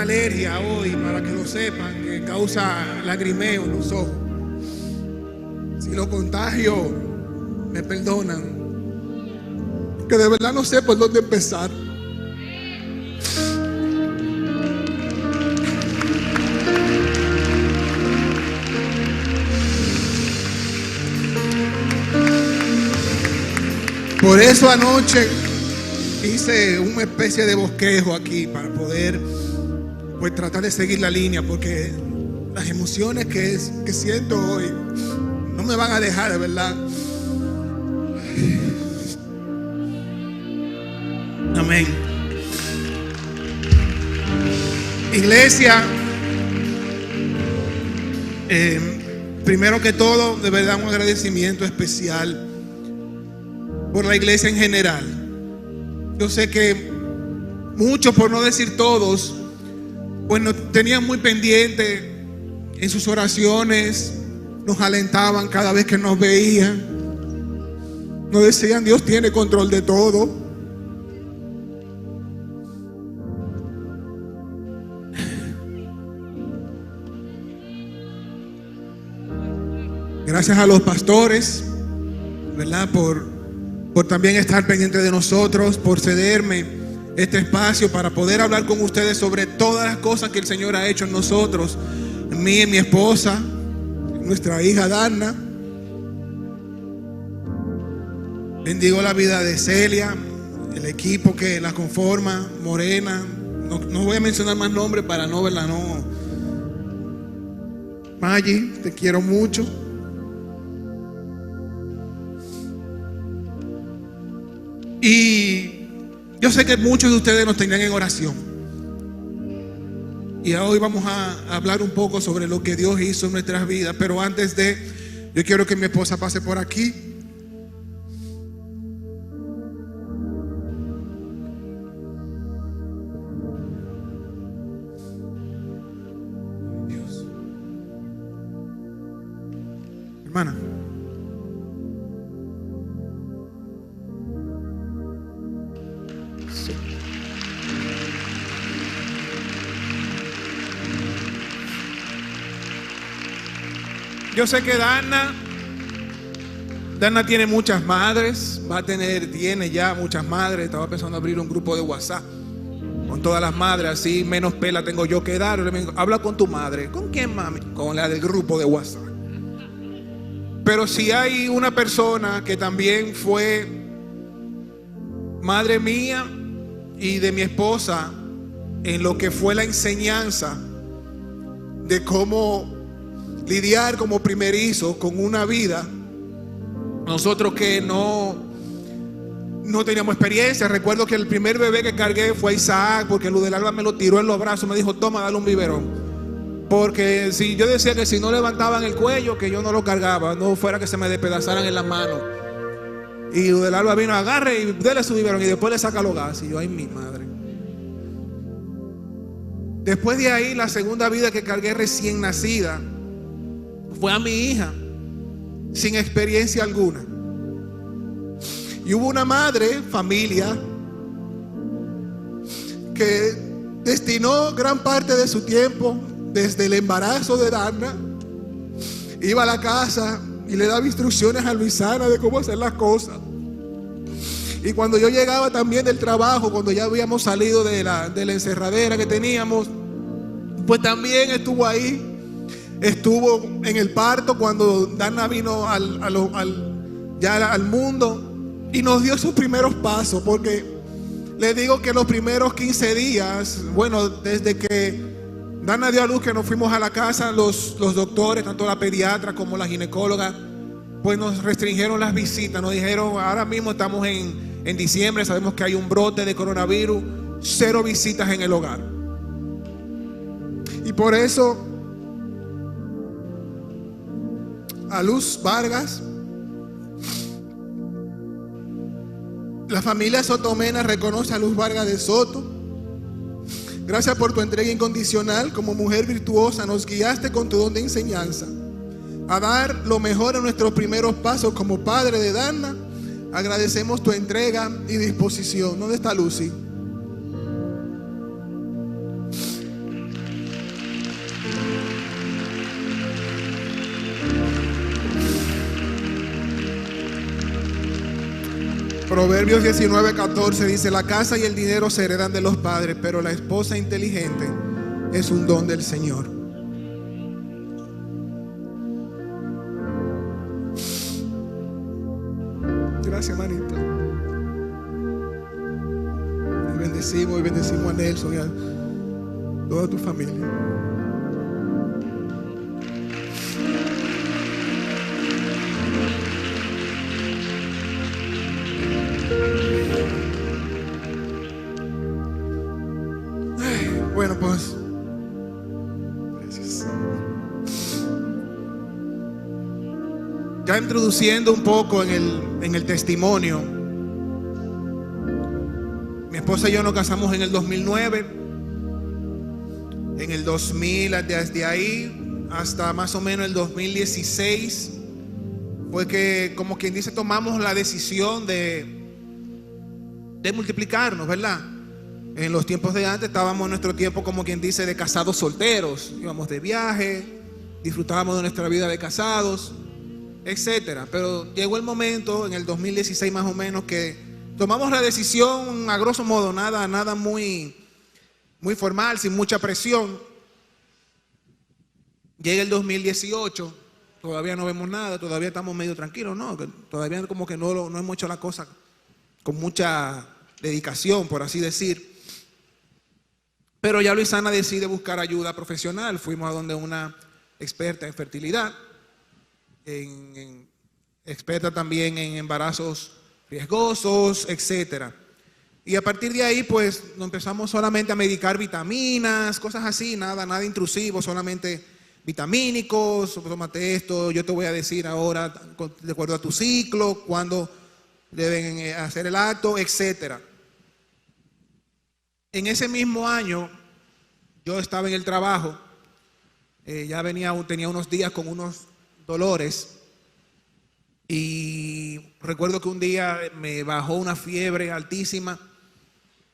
una alergia hoy, para que lo sepan, que causa lagrimeo en los ojos. Si lo contagio, me perdonan, que de verdad no sé por dónde empezar. Por eso anoche hice una especie de bosquejo aquí para poder pues tratar de seguir la línea, porque las emociones que siento hoy no me van a dejar, de verdad. Amén. Iglesia, primero que todo, de verdad un agradecimiento especial por la iglesia en general. Yo sé que muchos, por no decir todos, pues nos tenían muy pendiente en sus oraciones, nos alentaban cada vez que nos veían, nos decían: Dios tiene control de todo. Gracias a los pastores, ¿verdad? Por también estar pendientes de nosotros, por cederme este espacio para poder hablar con ustedes sobre todas las cosas que el Señor ha hecho en nosotros, en mí y en mi esposa, nuestra hija Dana. Bendigo la vida de Celia, el equipo que la conforma, Morena. No voy a mencionar más nombres para no verla, no. Maggie, te quiero mucho. Y yo sé que muchos de ustedes nos tenían en oración. Y hoy vamos a hablar un poco sobre lo que Dios hizo en nuestras vidas. Pero antes de, yo quiero que mi esposa pase por aquí. Dios. Hermana. Yo sé que Dana tiene muchas madres, tiene ya muchas madres. Estaba pensando abrir un grupo de WhatsApp con todas las madres, así menos pela tengo yo que dar. Habla con tu madre. ¿Con quién, mami? Con la del grupo de WhatsApp. Pero si hay una persona que también fue madre mía y de mi esposa en lo que fue la enseñanza de cómo lidiar como primerizo con una vida, nosotros que no teníamos experiencia. Recuerdo que el primer bebé que cargué fue Isaac, porque Luz del Alba me lo tiró en los brazos, me dijo: toma, dale un biberón. Porque si yo decía que si no levantaban el cuello, que yo no lo cargaba, no fuera que se me despedazaran en las manos. Y Luz del Alba vino, agarre y dele su biberón, y después le saca los gases. Y yo: ay, mi madre. Después de ahí, la segunda vida que cargué recién nacida fue a mi hija, sin experiencia alguna. Y hubo una familia, que destinó gran parte de su tiempo, desde el embarazo de Dana, iba a la casa y le daba instrucciones a Luisana de cómo hacer las cosas. Y cuando yo llegaba también del trabajo, cuando ya habíamos salido de la encerradera que teníamos, pues también estuvo ahí. Estuvo en el parto cuando Dana vino al mundo, y nos dio sus primeros pasos. Porque le digo que los primeros 15 días, bueno, desde que Dana dio a luz, que nos fuimos a la casa, los doctores, tanto la pediatra como la ginecóloga, pues nos restringieron las visitas. Nos dijeron: ahora mismo estamos en diciembre, sabemos que hay un brote de coronavirus, 0 visitas en el hogar. Y por eso a Luz Vargas, la familia Sotomena reconoce a Luz Vargas de Soto. Gracias por tu entrega incondicional. Como mujer virtuosa, nos guiaste con tu don de enseñanza a dar lo mejor en nuestros primeros pasos. Como padre de Dana, agradecemos tu entrega y disposición. ¿Dónde está Lucy? Proverbios 19:14 dice: la casa y el dinero se heredan de los padres, pero la esposa inteligente es un don del Señor. Gracias, manito. Y bendecimos a Nelson y a toda tu familia. Bueno, pues gracias. Ya introduciendo un poco en el testimonio, mi esposa y yo nos casamos en el 2009. En el 2000, desde ahí hasta más o menos el 2016 fue que, como quien dice, tomamos la decisión de multiplicarnos, ¿verdad? En los tiempos de antes estábamos en nuestro tiempo, como quien dice, de casados solteros. Íbamos de viaje, disfrutábamos de nuestra vida de casados, etcétera. Pero llegó el momento, en el 2016 más o menos, que tomamos la decisión, a grosso modo, nada muy formal, sin mucha presión. Llega el 2018, todavía no vemos nada, todavía estamos medio tranquilos, ¿no? Todavía como que no hemos hecho la cosa con mucha dedicación, por así decir. Pero ya Luisana decide buscar ayuda profesional. Fuimos a donde una experta en fertilidad, experta también en embarazos riesgosos, etcétera. Y a partir de ahí, pues, nos empezamos solamente a medicar vitaminas, cosas así, nada intrusivo, solamente vitamínicos. Tómate esto, yo te voy a decir ahora, de acuerdo a tu ciclo, cuándo deben hacer el acto, etcétera. En ese mismo año, yo estaba en el trabajo, tenía unos días con unos dolores, y recuerdo que un día me bajó una fiebre altísima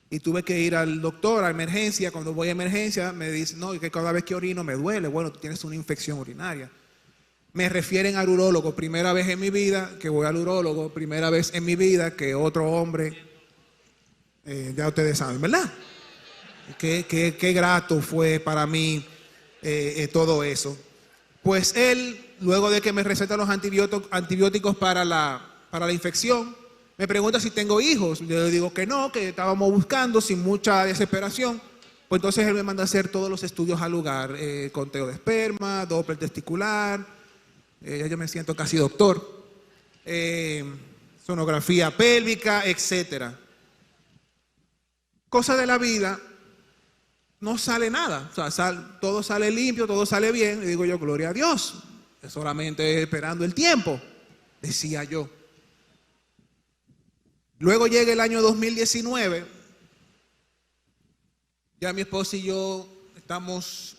y tuve que ir al doctor a emergencia. Cuando voy a emergencia me dicen, no, que cada vez que orino me duele. Bueno, tú tienes una infección urinaria. Me refieren al urólogo. Primera vez en mi vida que voy al urólogo, primera vez en mi vida que otro hombre, ya ustedes saben, ¿verdad? Qué grato fue para mí todo eso. Pues él, luego de que me receta los antibióticos para la infección, me pregunta si tengo hijos. Yo le digo que no, que estábamos buscando sin mucha desesperación. Pues entonces él me manda a hacer todos los estudios al lugar, conteo de esperma, Doppler testicular, ya yo me siento casi doctor, sonografía pélvica, etcétera. Cosa de la vida, no sale nada, o sea, todo sale limpio, todo sale bien. Y digo yo, gloria a Dios, solamente esperando el tiempo, decía yo. Luego llega el año 2019, ya mi esposa y yo estamos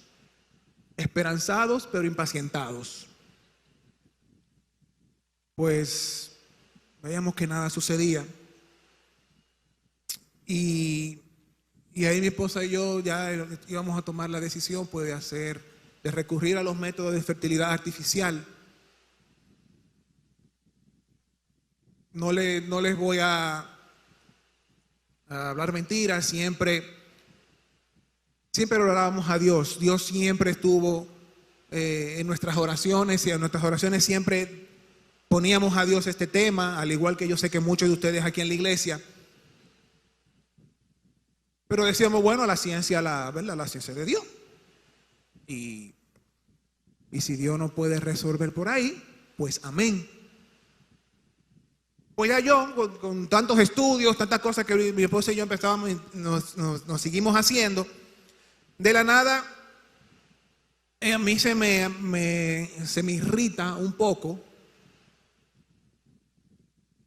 esperanzados pero impacientados. Pues veíamos que nada sucedía. Y ahí mi esposa y yo ya íbamos a tomar la decisión, pues, de recurrir a los métodos de fertilidad artificial. No les voy a hablar mentiras, siempre orábamos a Dios. Dios siempre estuvo en nuestras oraciones, y en nuestras oraciones siempre poníamos a Dios este tema, al igual que yo sé que muchos de ustedes aquí en la iglesia. Pero decíamos, bueno, la ciencia, ¿verdad? La ciencia de Dios. Y si Dios no puede resolver por ahí, pues amén. Pues ya yo, con tantos estudios, tantas cosas que mi esposa y yo empezábamos, nos seguimos haciendo, de la nada, a mí se me irrita un poco.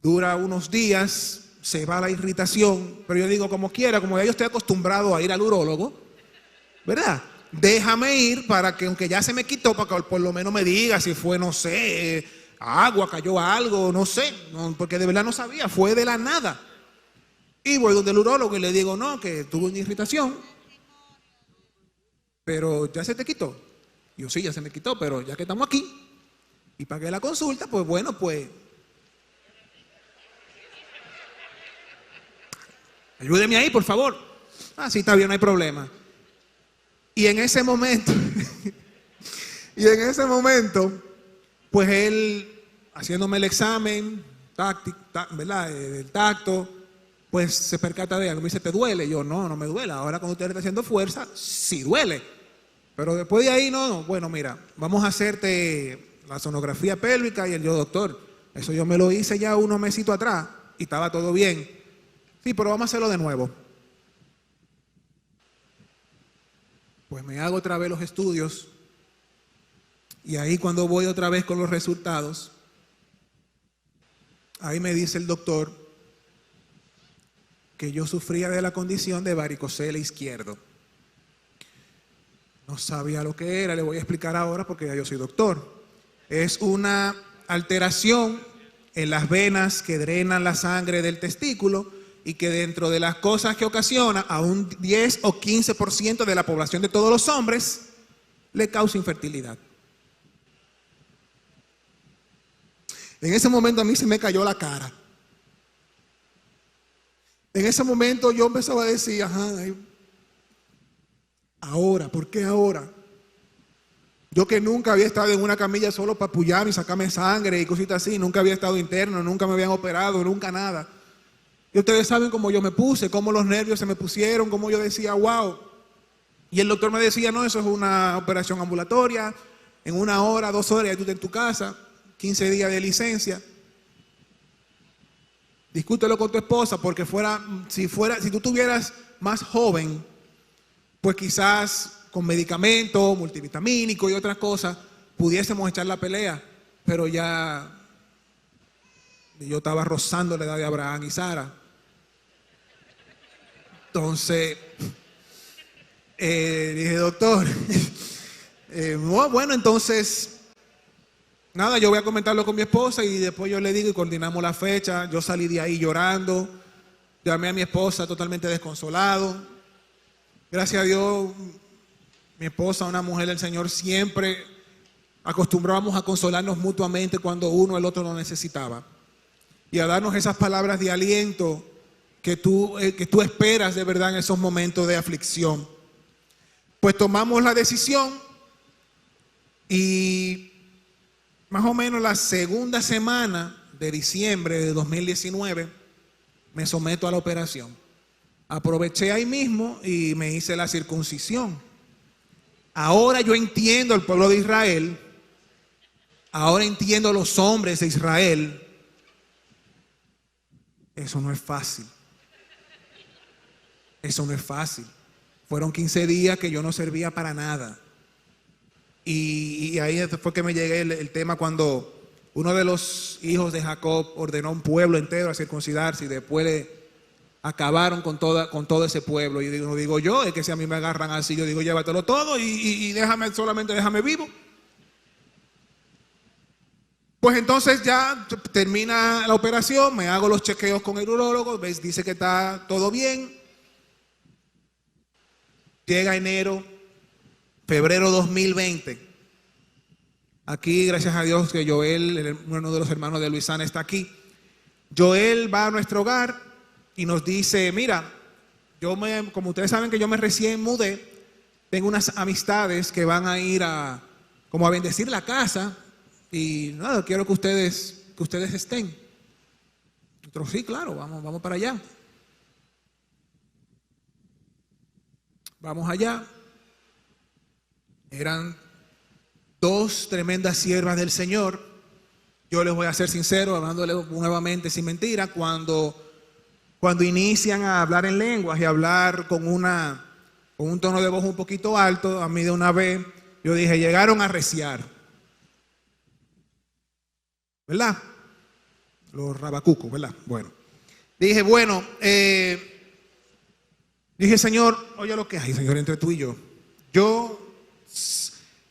Dura unos días, se va la irritación, pero yo digo, como quiera, como ya yo estoy acostumbrado a ir al urólogo, ¿verdad? Déjame ir para que, aunque ya se me quitó, para que por lo menos me diga si fue, no sé, agua, cayó algo, no sé, porque de verdad no sabía, fue de la nada. Y voy donde el urólogo y le digo, no, que tuve una irritación, pero ya se te quitó. Yo, sí, ya se me quitó, pero ya que estamos aquí y pagué la consulta, pues bueno, pues ayúdeme ahí, por favor. Ah, sí, está bien, no hay problema. Y en ese momento, pues él, haciéndome el examen, ¿verdad? Del tacto, pues se percata de algo. Me dice, ¿te duele? Yo, no me duele. Ahora cuando usted está haciendo fuerza, sí duele. Pero después de ahí, no. Bueno, mira, vamos a hacerte la sonografía pélvica. Y yo, doctor, eso yo me lo hice ya unos mesitos atrás y estaba todo bien. Sí, pero vamos a hacerlo de nuevo. Pues me hago otra vez los estudios. Y ahí cuando voy otra vez con los resultados, ahí me dice el doctor que yo sufría de la condición de varicocele izquierdo. No sabía lo que era, le voy a explicar ahora porque ya yo soy doctor. Es una alteración en las venas que drenan la sangre del testículo y que dentro de las cosas que ocasiona a un 10 o 15% de la población de todos los hombres le causa infertilidad. En ese momento a mí se me cayó la cara. En ese momento yo empezaba a decir, ahora, ¿por qué ahora? Yo que nunca había estado en una camilla solo para pullarme y sacarme sangre y cositas así, nunca había estado interno, nunca me habían operado, nunca nada. Y ustedes saben cómo yo me puse, cómo los nervios se me pusieron, cómo yo decía, wow. Y el doctor me decía, no, eso es una operación ambulatoria, en 1 hora, 2 horas, ya tú estás en tu casa, 15 días de licencia. Discútelo con tu esposa porque si tú estuvieras más joven, pues quizás con medicamentos, multivitamínicos y otras cosas, pudiésemos echar la pelea. Pero ya yo estaba rozando la edad de Abraham y Sara. Entonces, dije, doctor, bueno, entonces, nada, yo voy a comentarlo con mi esposa y después yo le digo y coordinamos la fecha. Yo salí de ahí llorando, llamé a mi esposa totalmente desconsolado. Gracias a Dios, mi esposa, una mujer del Señor, siempre acostumbrábamos a consolarnos mutuamente cuando uno el otro lo necesitaba y a darnos esas palabras de aliento que tú esperas de verdad en esos momentos de aflicción. Pues tomamos la decisión y más o menos la segunda semana de diciembre de 2019 me someto a la operación. Aproveché ahí mismo y me hice la circuncisión. Ahora yo entiendo el pueblo de Israel, ahora entiendo los hombres de Israel. Eso no es fácil. Eso no es fácil. Fueron 15 días que yo no servía para nada. Y ahí fue que me llegué el tema cuando uno de los hijos de Jacob ordenó a un pueblo entero a circuncidarse y después acabaron con todo ese pueblo. Y no digo yo, es que si a mí me agarran así, yo digo llévatelo todo y solamente déjame vivo. Pues entonces ya termina la operación, me hago los chequeos con el urólogo, dice que está todo bien. Llega enero, febrero 2020. Aquí, gracias a Dios, que Joel, uno de los hermanos de Luisana, está aquí. Joel va a nuestro hogar y nos dice, mira, como ustedes saben que yo me recién mudé, tengo unas amistades que van a ir como a bendecir la casa y nada, quiero que ustedes estén. Nosotros, sí, claro, vamos para allá. Vamos allá. Eran 2 tremendas siervas del Señor. Yo les voy a ser sincero, hablándole nuevamente sin mentira, cuando inician a hablar en lenguas y a hablar con un tono de voz un poquito alto, a mí de una vez, yo dije, llegaron a reciar. ¿Verdad? Los rabacucos, ¿verdad? Bueno. Dije, dije, Señor, oye lo que hay, Señor, entre tú y yo.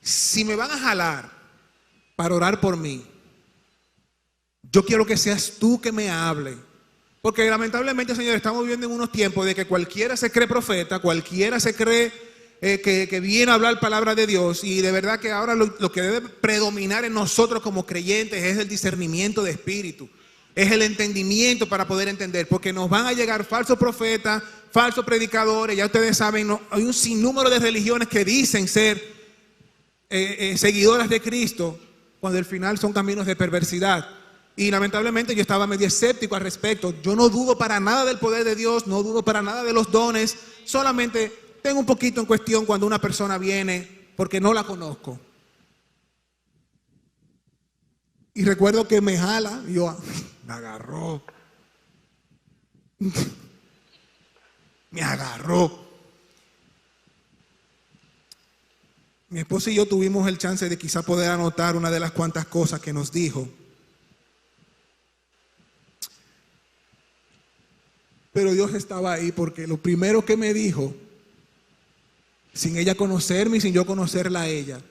Si me van a jalar para orar por mí, yo quiero que seas tú que me hable. Porque lamentablemente, Señor, estamos viviendo en unos tiempos de que cualquiera se cree profeta, cualquiera se cree que viene a hablar palabra de Dios. Y de verdad que ahora lo que debe predominar en nosotros como creyentes es el discernimiento de espíritu. Es el entendimiento para poder entender, porque nos van a llegar falsos profetas, falsos predicadores. Ya ustedes saben, hay un sinnúmero de religiones que dicen ser seguidoras de Cristo, cuando al final son caminos de perversidad. Y lamentablemente yo estaba medio escéptico al respecto. Yo no dudo para nada del poder de Dios, no dudo para nada de los dones, solamente tengo un poquito en cuestión cuando una persona viene porque no la conozco. Y recuerdo que me jala, y yo, me agarró. Me agarró. Mi esposa y yo tuvimos el chance de quizá poder anotar una de las cuantas cosas que nos dijo. Pero Dios estaba ahí, porque lo primero que me dijo, sin ella conocerme y sin yo conocerla a ella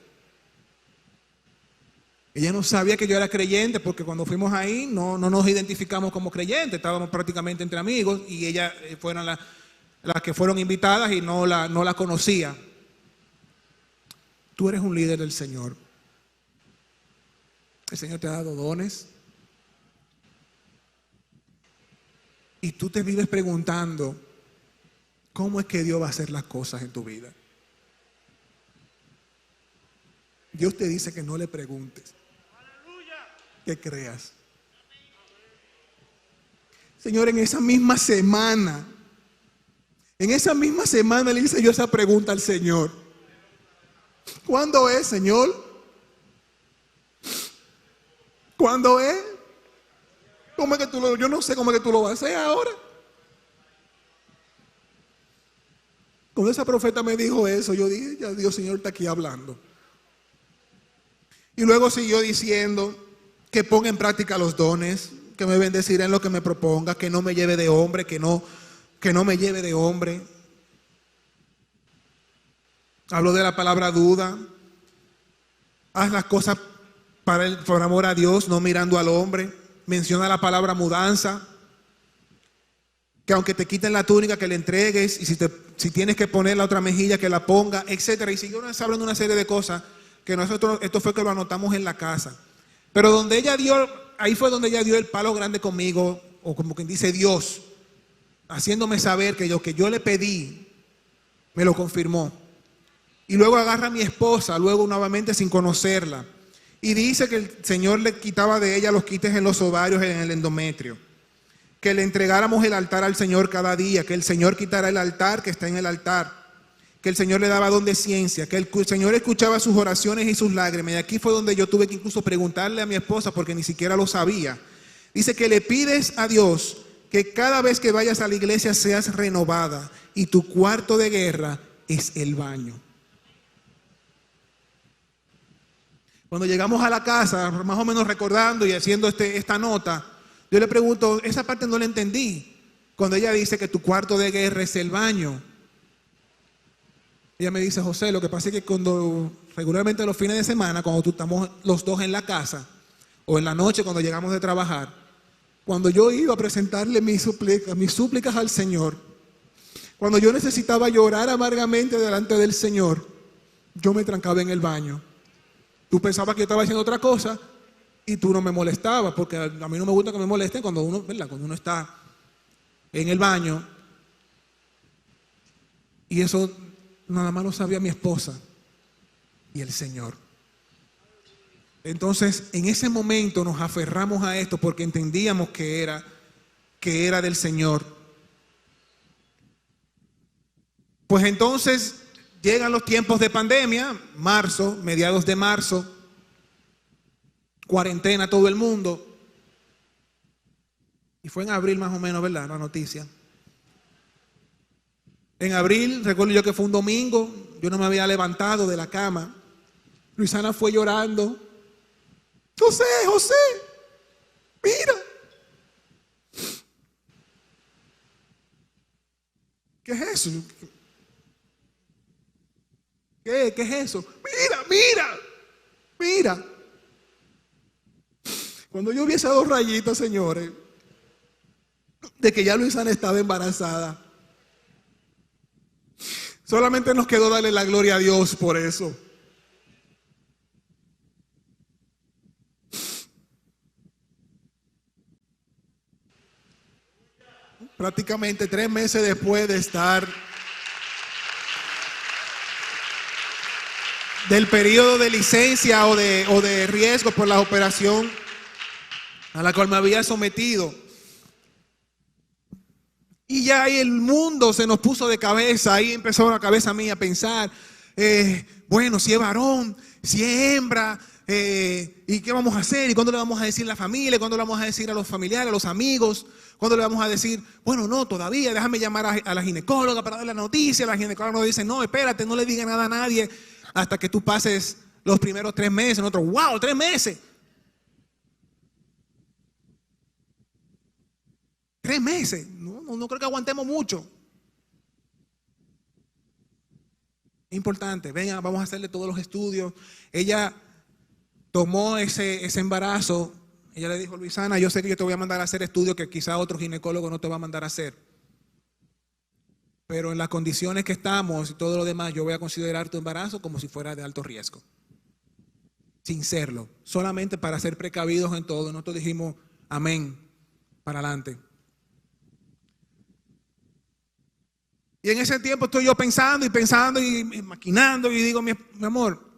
no sabía que yo era creyente, porque cuando fuimos ahí no nos identificamos como creyentes, estábamos prácticamente entre amigos, y ellas fueron las que fueron invitadas y no la conocía. Tú eres un líder del Señor. El Señor te ha dado dones. Y tú te vives preguntando, ¿cómo es que Dios va a hacer las cosas en tu vida? Dios te dice que no le preguntes, que creas. Señor, en esa misma semana le hice yo esa pregunta al Señor. ¿Cuándo es, Señor? ¿Cuándo es? ¿Cómo es que yo no sé cómo es que tú lo vas a hacer ahora? Cuando esa profeta me dijo eso, yo dije, ya Dios, Señor, está aquí hablando. Y luego siguió diciendo que ponga en práctica los dones, que me bendecirá en lo que me proponga, que no me lleve de hombre, que no me lleve de hombre. Habló de la palabra duda. Haz las cosas por amor a Dios, no mirando al hombre. Menciona la palabra mudanza, que aunque te quiten la túnica, que le entregues, y si tienes que poner la otra mejilla, que la ponga, etcétera. Y siguió hablando de una serie de cosas que nosotros, esto fue que lo anotamos en la casa. Pero ahí fue donde ella dio el palo grande conmigo, o como quien dice Dios, haciéndome saber que lo que yo le pedí, me lo confirmó. Y luego agarra a mi esposa, luego nuevamente sin conocerla, y dice que el Señor le quitaba de ella los quites en los ovarios, en el endometrio, que le entregáramos el altar al Señor cada día, que el Señor quitara el altar que está en el altar, que el Señor le daba don de ciencia, que el Señor escuchaba sus oraciones y sus lágrimas. Y aquí fue donde yo tuve que incluso preguntarle a mi esposa, porque ni siquiera lo sabía. Dice que le pides a Dios que cada vez que vayas a la iglesia seas renovada, y tu cuarto de guerra es el baño. Cuando llegamos a la casa, más o menos recordando y haciendo esta nota, yo le pregunto, esa parte no la entendí, cuando ella dice que tu cuarto de guerra es el baño. Ella me dice, José, lo que pasa es que regularmente los fines de semana, cuando estamos los dos en la casa, o en la noche cuando llegamos de trabajar, cuando yo iba a presentarle mis súplicas al Señor, cuando yo necesitaba llorar amargamente delante del Señor, yo me trancaba en el baño. Tú pensabas que yo estaba haciendo otra cosa y tú no me molestabas, porque a mí no me gusta que me molesten cuando uno, ¿verdad? Cuando uno está en el baño. Y eso nada más lo sabía mi esposa y el Señor. Entonces, en ese momento nos aferramos a esto porque entendíamos que era del Señor. Pues entonces llegan los tiempos de pandemia, marzo, mediados de marzo, cuarentena todo el mundo. Y fue en abril más o menos, ¿verdad? La noticia. En abril, recuerdo yo que fue un domingo, yo no me había levantado de la cama. Luisana fue llorando. José, mira. ¿Qué es eso? ¿Qué es eso? Mira. Cuando yo vi esas dos rayitas, señores, de que ya Luisana estaba embarazada, solamente nos quedó darle la gloria a Dios por eso. prácticamente 3 meses después de estar del periodo de licencia o de riesgo por la operación a la cual me había sometido. Y ya ahí el mundo se nos puso de cabeza, ahí empezó la cabeza mía a pensar, bueno, si es varón, si es hembra, ¿y qué vamos a hacer? ¿Y cuándo le vamos a decir a la familia? ¿Cuándo le vamos a decir a los familiares, a los amigos? ¿Cuándo le vamos a decir, bueno, no, todavía, déjame llamar a la ginecóloga para darle la noticia? La ginecóloga nos dice, no, espérate, no le diga nada a nadie hasta que tú pases los primeros 3 meses. Nosotros, wow, 3 meses. 3 meses, no creo que aguantemos mucho. Es importante, venga, vamos a hacerle todos los estudios. Ella tomó ese embarazo. Ella le dijo, Luisana, yo sé que yo te voy a mandar a hacer estudios que quizá otro ginecólogo no te va a mandar a hacer. Pero en las condiciones que estamos y todo lo demás, yo voy a considerar tu embarazo como si fuera de alto riesgo. Sin serlo, solamente para ser precavidos en todo. Nosotros dijimos, amén, para adelante. Y en ese tiempo estoy yo pensando y maquinando y digo, mi amor,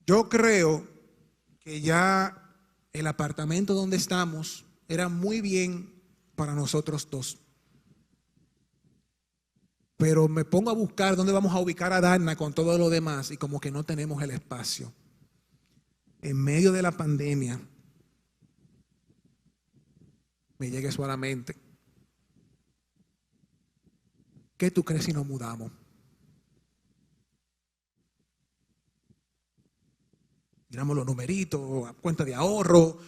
yo creo que ya el apartamento donde estamos era muy bien para nosotros dos. Pero me pongo a buscar dónde vamos a ubicar a Dana con todo lo demás y como que no tenemos el espacio. En medio de la pandemia me llega eso a la mente. ¿Qué tú crees si nos mudamos? Miramos los numeritos, cuenta de ahorro,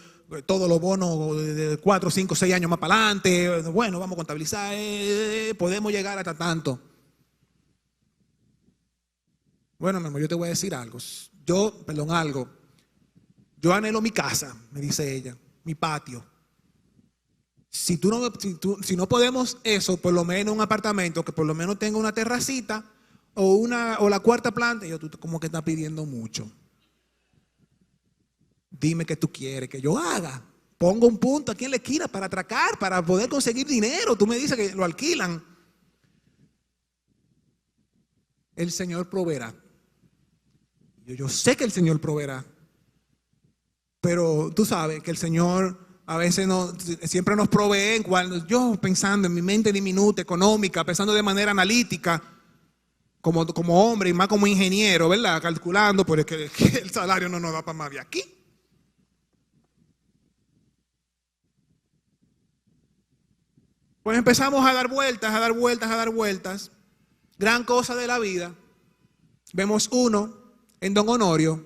todos los bonos de 4, 5, 6 años más para adelante. Bueno, vamos a contabilizar, podemos llegar hasta tanto. Bueno, mi amor, yo te voy a decir algo. Yo anhelo mi casa, me dice ella, mi patio. Si no podemos eso, por lo menos un apartamento que por lo menos tenga una terracita o la cuarta planta, y yo, tú como que estás pidiendo mucho. Dime qué tú quieres que yo haga. Pongo un punto aquí en la esquina para atracar, para poder conseguir dinero. Tú me dices que lo alquilan. El Señor proveerá. Yo sé que el Señor proveerá. Pero tú sabes que el Señor a veces siempre nos provee cuando yo pensando en mi mente diminuta, económica, pensando de manera analítica, como hombre y más como ingeniero, ¿verdad? Calculando, pero es que el salario no nos da para más de aquí. Pues empezamos a dar vueltas. Gran cosa de la vida. Vemos uno en Don Honorio,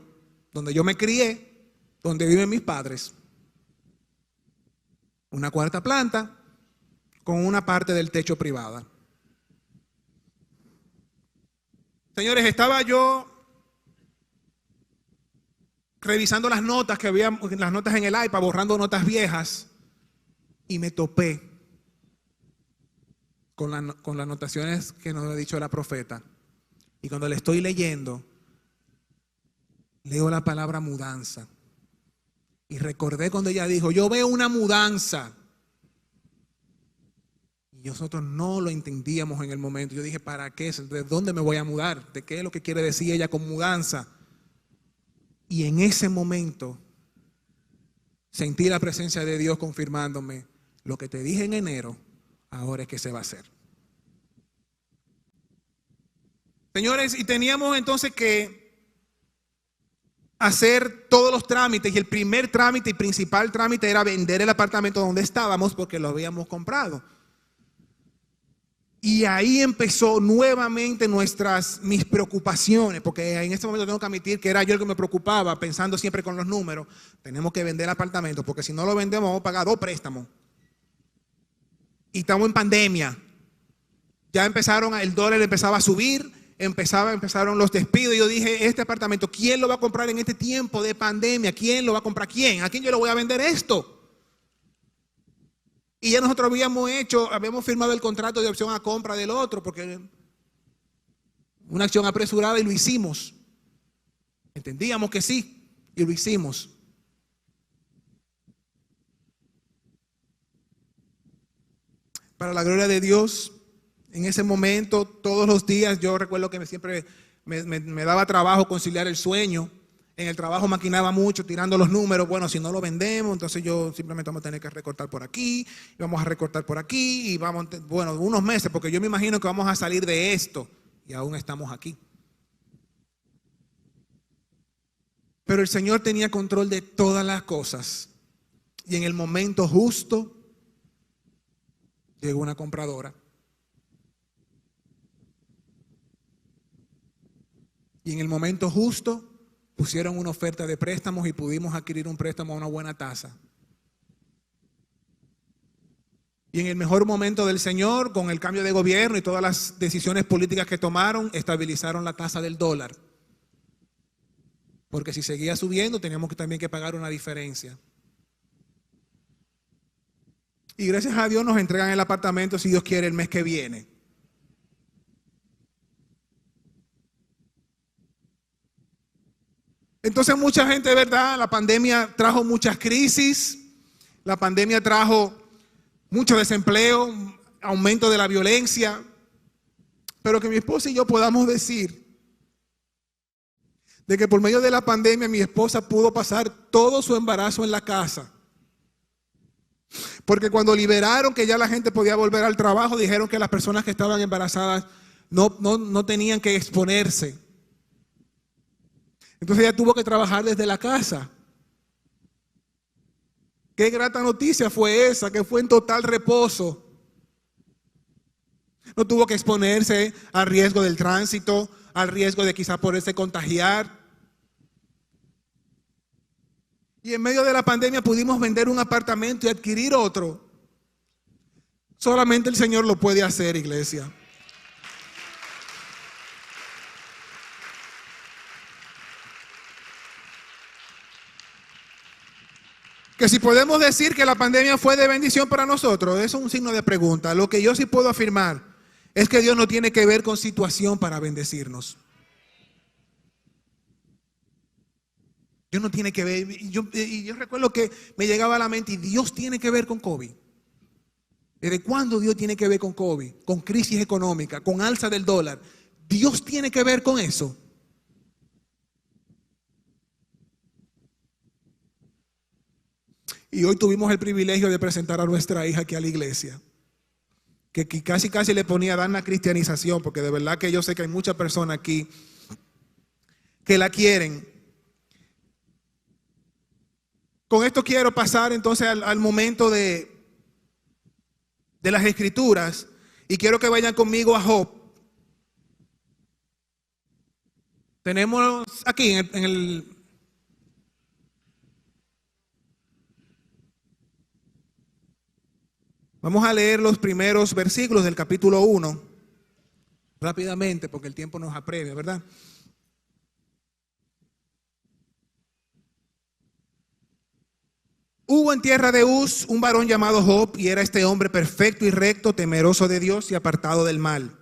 donde yo me crié, donde viven mis padres. Una cuarta planta con una parte del techo privada. Señores, estaba yo revisando las notas que había, las notas en el iPad, borrando notas viejas, y me topé con las anotaciones que nos ha dicho la profeta. Y cuando le estoy leyendo, leo la palabra mudanza. Y recordé cuando ella dijo, yo veo una mudanza. Y nosotros no lo entendíamos en el momento. Yo dije, ¿para qué? ¿De dónde me voy a mudar? ¿De qué es lo que quiere decir ella con mudanza? Y en ese momento sentí la presencia de Dios confirmándome, lo que te dije en enero, ahora es que se va a hacer. Señores, y teníamos entonces que hacer todos los trámites, y el primer trámite y principal trámite era vender el apartamento donde estábamos porque lo habíamos comprado. Y ahí empezó nuevamente mis preocupaciones, porque en este momento tengo que admitir que era yo el que me preocupaba, pensando siempre con los números. Tenemos que vender el apartamento, porque si no lo vendemos vamos a pagar 2 préstamos. Y estamos en pandemia. Ya el dólar empezaba a subir, empezaron los despidos. Y yo dije, este apartamento, ¿quién lo va a comprar en este tiempo de pandemia? ¿Quién lo va a comprar? ¿Quién? ¿A quién yo le voy a vender esto? Y ya nosotros habíamos firmado el contrato de opción a compra del otro, porque una acción apresurada, y lo hicimos. Entendíamos que sí, y lo hicimos. para la gloria de Dios. En ese momento, todos los días, yo recuerdo que siempre me daba trabajo conciliar el sueño. En el trabajo maquinaba mucho, tirando los números. Bueno, si no lo vendemos, entonces yo simplemente vamos a tener que recortar por aquí, y vamos a recortar por aquí, y vamos, bueno, unos meses, porque yo me imagino que vamos a salir de esto, y aún estamos aquí. Pero el Señor tenía control de todas las cosas, y en el momento justo, llegó una compradora. Y en el momento justo pusieron una oferta de préstamos y pudimos adquirir un préstamo a una buena tasa. Y en el mejor momento del Señor, con el cambio de gobierno y todas las decisiones políticas que tomaron, estabilizaron la tasa del dólar. Porque si seguía subiendo, teníamos también que pagar una diferencia. Y gracias a Dios nos entregan el apartamento, si Dios quiere, el mes que viene. Entonces mucha gente, de verdad, la pandemia trajo muchas crisis, la pandemia trajo mucho desempleo, aumento de la violencia, pero que mi esposa y yo podamos decir de que por medio de la pandemia mi esposa pudo pasar todo su embarazo en la casa. Porque cuando liberaron que ya la gente podía volver al trabajo, dijeron que las personas que estaban embarazadas no tenían que exponerse. Entonces ella tuvo que trabajar desde la casa. Qué grata noticia fue esa, que fue en total reposo. No tuvo que exponerse al riesgo del tránsito, al riesgo de quizás poderse contagiar. Y en medio de la pandemia pudimos vender un apartamento y adquirir otro. Solamente el Señor lo puede hacer, iglesia. Que si podemos decir que la pandemia fue de bendición para nosotros, eso es un signo de pregunta. Lo que yo sí puedo afirmar es que Dios no tiene que ver con situación para bendecirnos. Dios no tiene que ver. Y yo recuerdo que me llegaba a la mente, y Dios tiene que ver con COVID. ¿Desde cuándo Dios tiene que ver con COVID? Con crisis económica, con alza del dólar. Dios tiene que ver con eso. Y hoy tuvimos el privilegio de presentar a nuestra hija aquí a la iglesia, que casi le ponía a dar la cristianización, porque de verdad que yo sé que hay muchas personas aquí que la quieren. Con esto quiero pasar entonces al momento de las escrituras, y quiero que vayan conmigo a Job. Tenemos aquí en el vamos a leer los primeros versículos del capítulo 1 rápidamente, porque el tiempo nos apremia, ¿verdad? Hubo en tierra de Uz un varón llamado Job, y era este hombre perfecto y recto, temeroso de Dios y apartado del mal.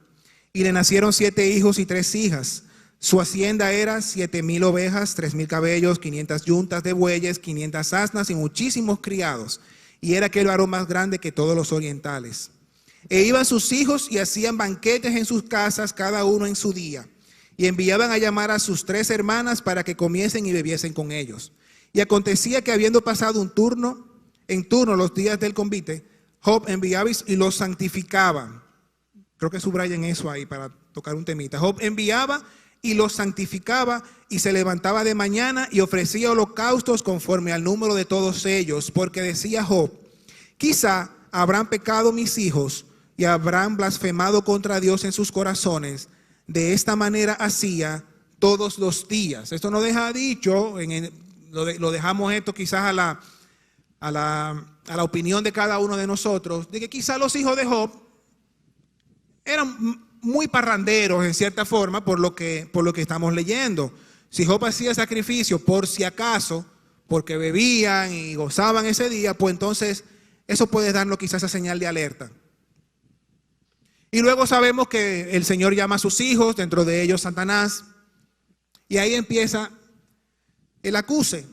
Y le nacieron 7 hijos y 3 hijas. Su hacienda era 7,000 ovejas, 3,000 caballos, 500 yuntas de bueyes, 500 asnas y muchísimos criados. Y era aquel varón más grande que todos los orientales. E iban sus hijos y hacían banquetes en sus casas, cada uno en su día. Y enviaban a llamar a sus 3 hermanas para que comiesen y bebiesen con ellos. Y acontecía que habiendo pasado en turno los días del convite, Job enviaba y los santificaba. Creo que subrayen eso ahí para tocar un temita. Job enviaba y los santificaba, y se levantaba de mañana y ofrecía holocaustos conforme al número de todos ellos, porque decía Job: quizá habrán pecado mis hijos y habrán blasfemado contra Dios en sus corazones. De esta manera hacía todos los días. Esto no deja dicho, lo dejamos esto quizás a la opinión de cada uno de nosotros, de que quizás los hijos de Job eran muy parranderos en cierta forma, por lo que estamos leyendo. Si Job hacía sacrificio por si acaso, porque bebían y gozaban ese día, pues entonces eso puede darnos quizás esa señal de alerta. Y luego sabemos que el Señor llama a sus hijos, dentro de ellos Satanás, y ahí empieza el acuse.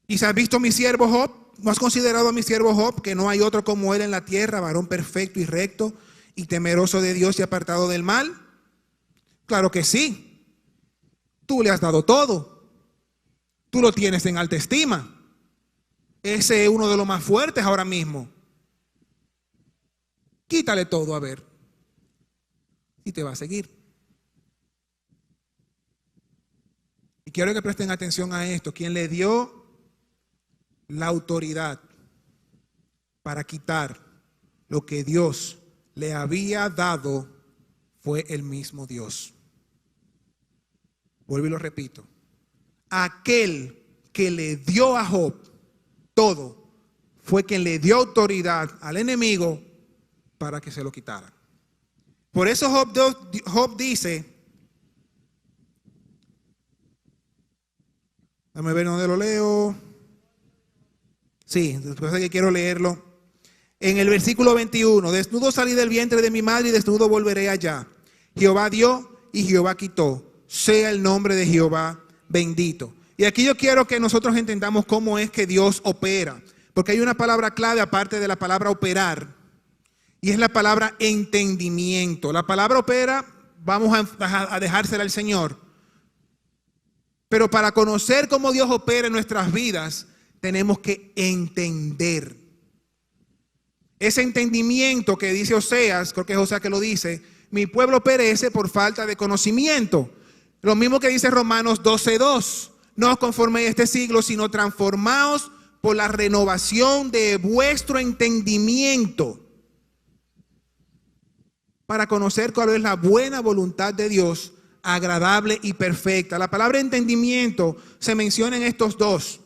¿Y se ha visto mi siervo Job? ¿no has considerado a mi siervo Job, que no hay otro como él en la tierra, varón perfecto y recto y temeroso de Dios y apartado del mal? Claro que sí. Tú le has dado todo. Tú lo tienes en alta estima. Ese es uno de los más fuertes ahora mismo. Quítale todo a ver. Y te va a seguir. Y quiero que presten atención a esto. Quien le dio la autoridad para quitar lo que Dios le había dado fue el mismo Dios. Vuelvo y lo repito. Aquel que le dio a Job todo fue quien le dio autoridad al enemigo para que se lo quitara. Por eso Job dice, déjame ver dónde lo leo. Sí, después de que quiero leerlo. En el versículo 21, desnudo salí del vientre de mi madre y desnudo volveré allá. Jehová dio y Jehová quitó. Sea el nombre de Jehová bendito. Y aquí yo quiero que nosotros entendamos cómo es que Dios opera. Porque hay una palabra clave aparte de la palabra operar. Y es la palabra entendimiento. La palabra opera, vamos a dejársela al Señor. Pero para conocer cómo Dios opera en nuestras vidas, tenemos que entender. Ese entendimiento que dice Oseas, creo que es Oseas que lo dice, mi pueblo perece por falta de conocimiento. Lo mismo que dice Romanos 12:2. No os conforméis a este siglo, sino transformaos por la renovación de vuestro entendimiento, para conocer cuál es la buena voluntad de Dios, agradable y perfecta. La palabra entendimiento se menciona en estos dos.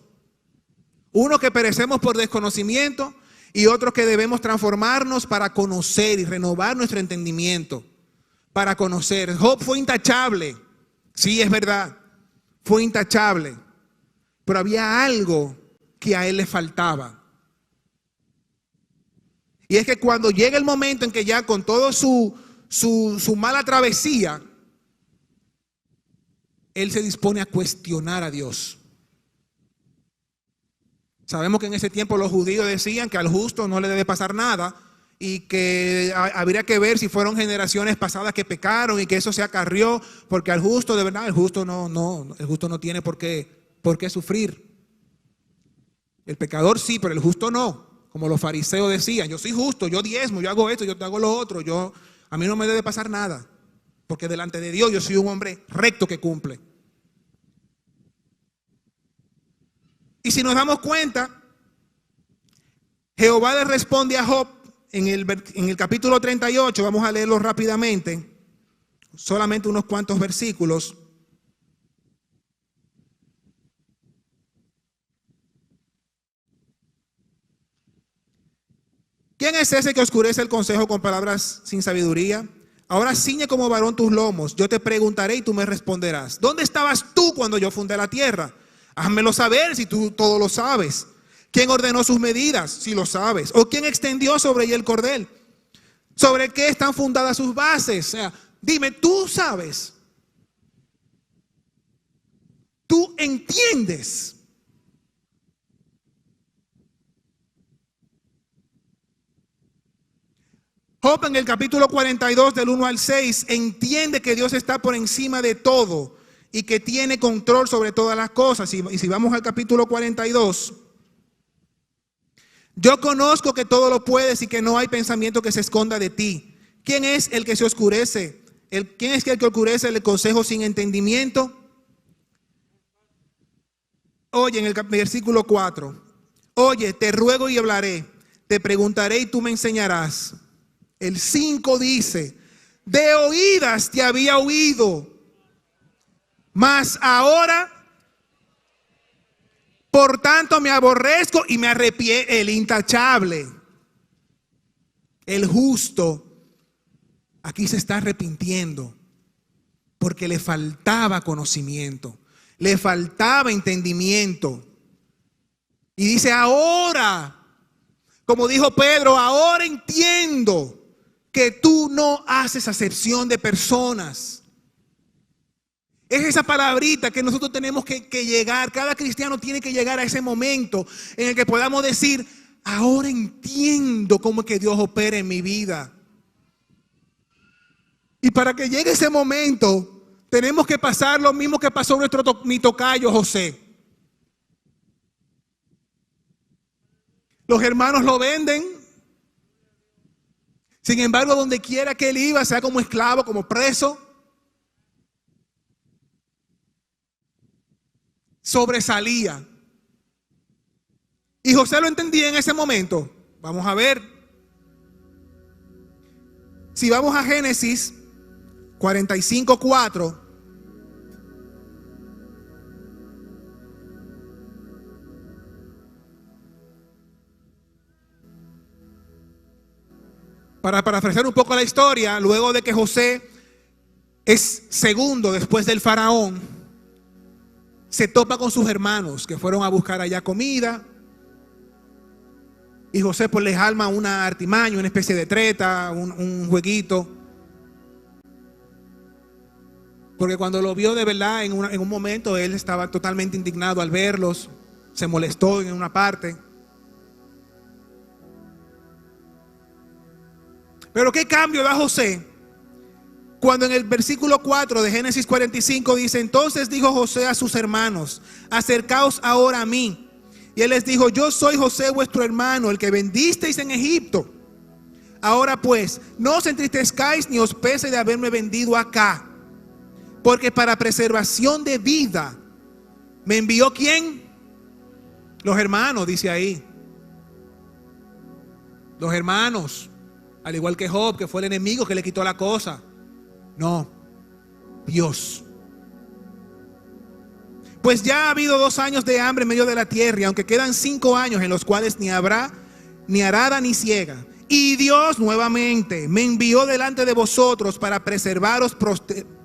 Uno, que perecemos por desconocimiento, y otro, que debemos transformarnos para conocer y renovar nuestro entendimiento. Para conocer. Job fue intachable. Sí, es verdad. Fue intachable. Pero había algo que a él le faltaba. Y es que cuando llega el momento en que ya con todo su mala travesía, él se dispone a cuestionar a Dios. Sabemos que en ese tiempo los judíos decían que al justo no le debe pasar nada y que habría que ver si fueron generaciones pasadas que pecaron y que eso se acarrió, porque al justo, de verdad, el justo no tiene por qué sufrir. El pecador sí, pero el justo no. Como los fariseos decían, yo soy justo, yo diezmo, yo hago esto, yo te hago lo otro, a mí no me debe pasar nada, porque delante de Dios yo soy un hombre recto que cumple. Y si nos damos cuenta, Jehová le responde a Job en el capítulo 38, vamos a leerlo rápidamente, solamente unos cuantos versículos. ¿Quién es ese que oscurece el consejo con palabras sin sabiduría? Ahora ciñe como varón tus lomos, yo te preguntaré y tú me responderás. ¿Dónde estabas tú cuando yo fundé la tierra? Házmelo saber si tú todo lo sabes. ¿Quién ordenó sus medidas? Si lo sabes. ¿O quién extendió sobre ella el cordel? ¿Sobre qué están fundadas sus bases? O sea, dime, tú sabes. Tú entiendes. Job en el capítulo 42 del 1 al 6 entiende que Dios está por encima de todo y que tiene control sobre todas las cosas. Y si vamos al capítulo 42, yo conozco que todo lo puedes y que no hay pensamiento que se esconda de ti. ¿Quién es el que se oscurece? ¿Quién es el que oscurece el consejo sin entendimiento? Oye, en el versículo 4, oye, te ruego y hablaré, te preguntaré y tú me enseñarás. El 5 dice, de oídas te había oído, mas ahora, por tanto me aborrezco y me arrepiento. El intachable, el justo, aquí se está arrepintiendo porque le faltaba conocimiento, le faltaba entendimiento. Y dice, ahora, como dijo Pedro, ahora entiendo que tú no haces acepción de personas. Es esa palabrita que nosotros tenemos que llegar. Cada cristiano tiene que llegar a ese momento en el que podamos decir: ahora entiendo cómo es que Dios opera en mi vida. Y para que llegue ese momento, tenemos que pasar lo mismo que pasó mi tocayo José. Los hermanos lo venden. Sin embargo, donde quiera que él iba, sea como esclavo, como preso, sobresalía. Y José lo entendía en ese momento. Vamos a ver. Si vamos a Génesis 45:4. Para parafrasear un poco la historia, luego de que José es segundo después del faraón, se topa con sus hermanos que fueron a buscar allá comida. Y José pues les arma una artimaña, una especie de treta, un jueguito. Porque cuando lo vio de verdad, en un momento él estaba totalmente indignado al verlos. Se molestó en una parte. Pero ¿qué cambio da José? Cuando en el versículo 4 de Génesis 45 dice: entonces dijo José a sus hermanos: acercaos ahora a mí. Y él les dijo: yo soy José vuestro hermano, el que vendisteis en Egipto. Ahora pues, no os entristezcáis ni os pese de haberme vendido acá, porque para preservación de vida me envió ¿quién? Los hermanos, dice ahí. Los hermanos. Al igual que Job, que fue el enemigo que le quitó la cosa. No, Dios. Pues ya ha habido 2 años de hambre en medio de la tierra, y aunque quedan 5 años en los cuales ni habrá ni arada ni siega. Y Dios nuevamente me envió delante de vosotros para preservaros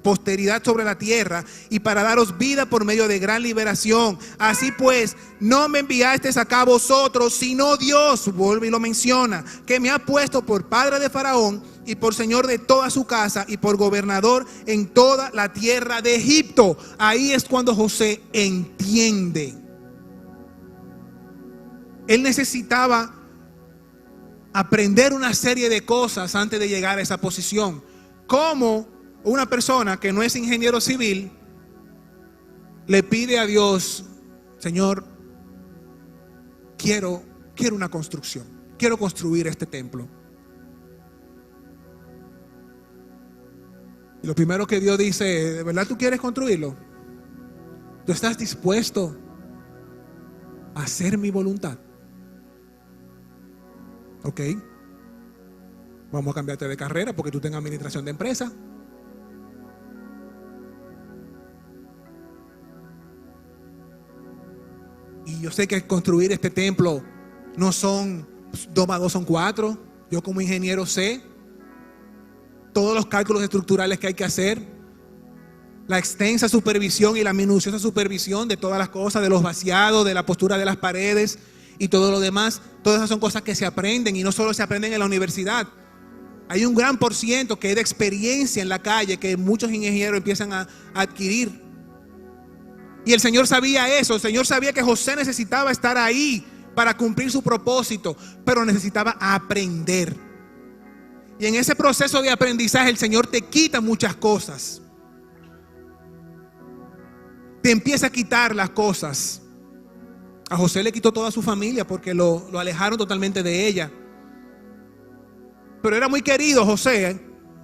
posteridad sobre la tierra y para daros vida por medio de gran liberación. Así pues, no me enviasteis acá vosotros, sino Dios, vuelve y lo menciona, que me ha puesto por padre de Faraón y por señor de toda su casa y por gobernador en toda la tierra de Egipto. Ahí es cuando José entiende. Él necesitaba aprender una serie de cosas antes de llegar a esa posición. Como una persona que no es ingeniero civil le pide a Dios: Señor, quiero una construcción, quiero construir este templo. Y lo primero que Dios dice: ¿de verdad tú quieres construirlo? ¿Tú estás dispuesto a hacer mi voluntad? Ok, vamos a cambiarte de carrera porque tú tengas administración de empresa. Y yo sé que construir este templo no son 2 más 2 son 4. Yo como ingeniero sé todos los cálculos estructurales que hay que hacer, la extensa supervisión y la minuciosa supervisión de todas las cosas, de los vaciados, de la postura de las paredes y todo lo demás. Todas esas son cosas que se aprenden, y no solo se aprenden en la universidad. Hay un gran por ciento que es de experiencia en la calle que muchos ingenieros empiezan a adquirir. Y el Señor sabía eso. El Señor sabía que José necesitaba estar ahí para cumplir su propósito, pero necesitaba aprender. Y en ese proceso de aprendizaje el Señor te quita muchas cosas. Te empieza a quitar las cosas. A José le quitó toda su familia porque lo alejaron totalmente de ella. Pero era muy querido José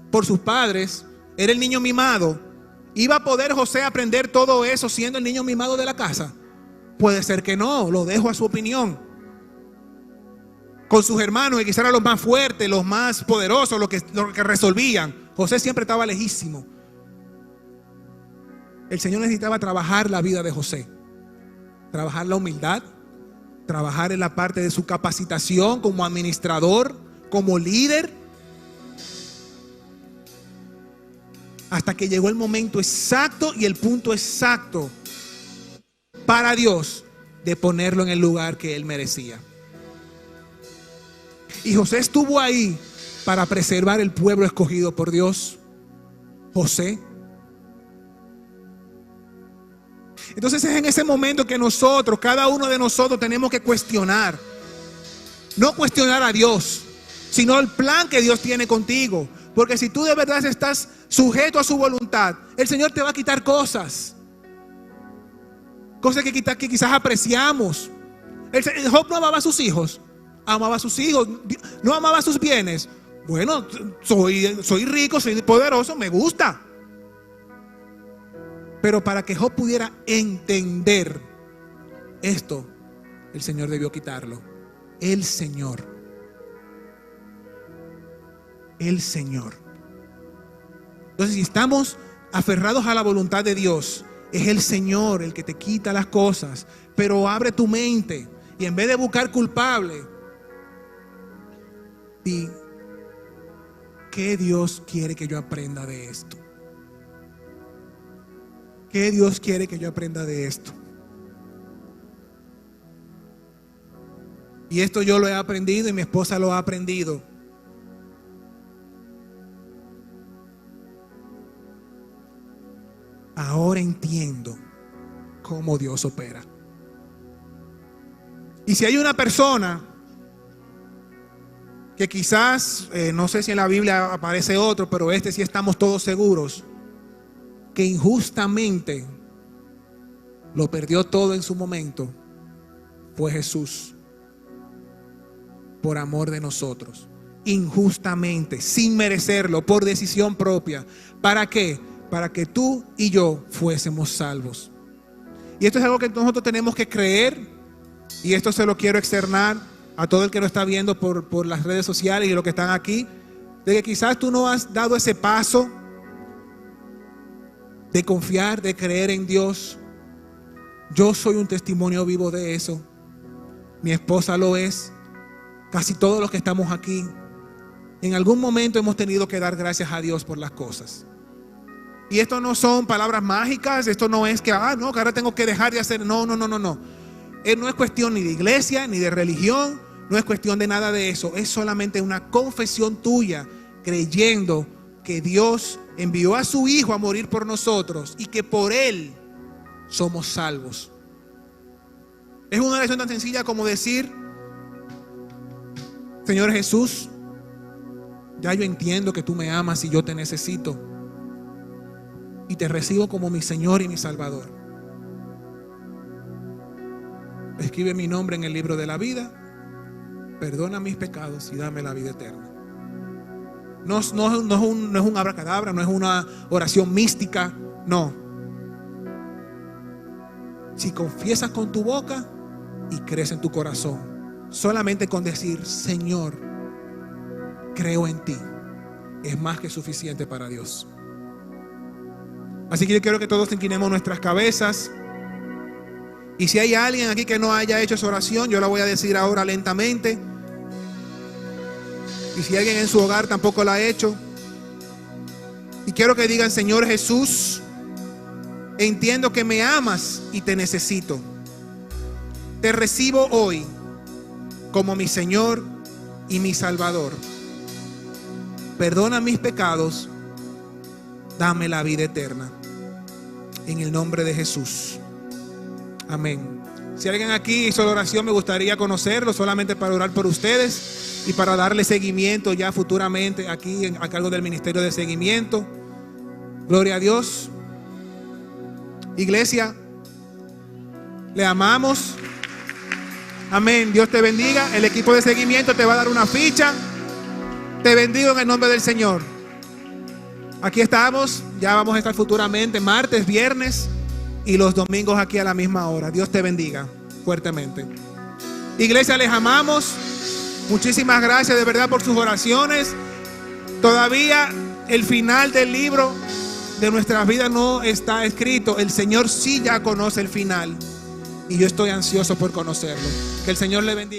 por sus padres. Era el niño mimado. ¿Iba a poder José aprender todo eso siendo el niño mimado de la casa? Puede ser que no, lo dejo a su opinión. Con sus hermanos, que quizás eran los más fuertes, los más poderosos, los que resolvían. José siempre estaba lejísimo. El Señor necesitaba trabajar la vida de José. Trabajar la humildad, trabajar en la parte de su capacitación como administrador, como líder, hasta que llegó el momento exacto y el punto exacto para Dios de ponerlo en el lugar que él merecía. Y José estuvo ahí para preservar el pueblo escogido por Dios. José Entonces es en ese momento que nosotros, cada uno de nosotros, tenemos que cuestionar. No cuestionar a Dios, sino el plan que Dios tiene contigo. Porque si tú de verdad estás sujeto a su voluntad, el Señor te va a quitar cosas. Cosas que quizás apreciamos. Job no amaba a sus hijos. Amaba a sus hijos. No amaba sus bienes. Bueno, soy rico, soy poderoso, me gusta. Pero para que Job pudiera entender esto, el Señor debió quitarlo. El Señor. Entonces, si estamos aferrados a la voluntad de Dios, es el Señor el que te quita las cosas. Pero abre tu mente y en vez de buscar culpable, di: ¿qué Dios quiere que yo aprenda de esto? ¿Qué Dios quiere que yo aprenda de esto? Y esto yo lo he aprendido y mi esposa lo ha aprendido. Ahora entiendo cómo Dios opera. Y si hay una persona que quizás, no sé si en la Biblia aparece otro, pero sí estamos todos seguros, que injustamente lo perdió todo en su momento, fue Jesús. Por amor de nosotros, injustamente, sin merecerlo, por decisión propia. ¿Para qué? Para que tú y yo fuésemos salvos. Y esto es algo que nosotros tenemos que creer, y esto se lo quiero externar a todo el que nos está viendo por las redes sociales y los que están aquí, de que quizás tú no has dado ese paso de confiar, de creer en Dios. Yo soy un testimonio vivo de eso. Mi esposa lo es. Casi todos los que estamos aquí, en algún momento hemos tenido que dar gracias a Dios por las cosas. Y esto no son palabras mágicas. Esto no es que ahora tengo que dejar de hacer. No. No es cuestión ni de iglesia, ni de religión. No es cuestión de nada de eso. Es solamente una confesión tuya, creyendo que Dios envió a su Hijo a morir por nosotros y que por Él somos salvos. Es una oración tan sencilla como decir: Señor Jesús, ya yo entiendo que tú me amas y yo te necesito, y te recibo como mi Señor y mi Salvador. Escribe mi nombre en el libro de la vida, perdona mis pecados y dame la vida eterna. No es un abracadabra, no es una oración mística, no. Si confiesas con tu boca y crees en tu corazón, solamente con decir: Señor, creo en ti, es más que suficiente para Dios. Así que yo quiero que todos inclinemos nuestras cabezas. Y si hay alguien aquí que no haya hecho esa oración, yo la voy a decir ahora lentamente. Y si alguien en su hogar tampoco la ha hecho, y quiero que digan: Señor Jesús, entiendo que me amas y te necesito. Te recibo hoy como mi Señor y mi Salvador. Perdona mis pecados, dame la vida eterna. En el nombre de Jesús. Amén. Si alguien aquí hizo la oración, me gustaría conocerlo, solamente para orar por ustedes y para darle seguimiento ya futuramente aquí a cargo del Ministerio de Seguimiento. Gloria a Dios. Iglesia, le amamos. Amén. Dios te bendiga. El equipo de seguimiento te va a dar una ficha. Te bendigo en el nombre del Señor. Aquí estamos. Ya vamos a estar futuramente martes, viernes y los domingos aquí a la misma hora. Dios te bendiga fuertemente. Iglesia, les amamos. Muchísimas gracias de verdad por sus oraciones. Todavía el final del libro de nuestras vidas no está escrito. El Señor sí ya conoce el final. Y yo estoy ansioso por conocerlo. Que el Señor le bendiga.